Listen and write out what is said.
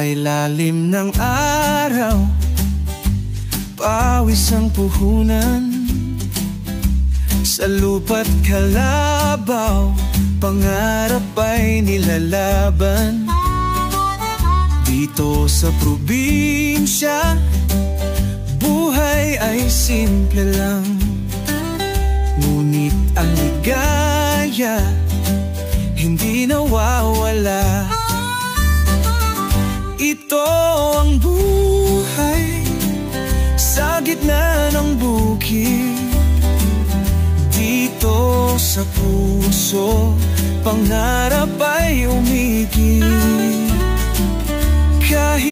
ilalim ng araw, pawis ang puhunan. Sa lupa't kalabaw, pangarap ay nilalaban. Dito sa probinsya, buhay ay simple lang. Ngunit ang ligaya, hindi nawawala. Ito ang buhay sa gitna ng bukid. Dito sa puso, pangarap ay umigil. Kahit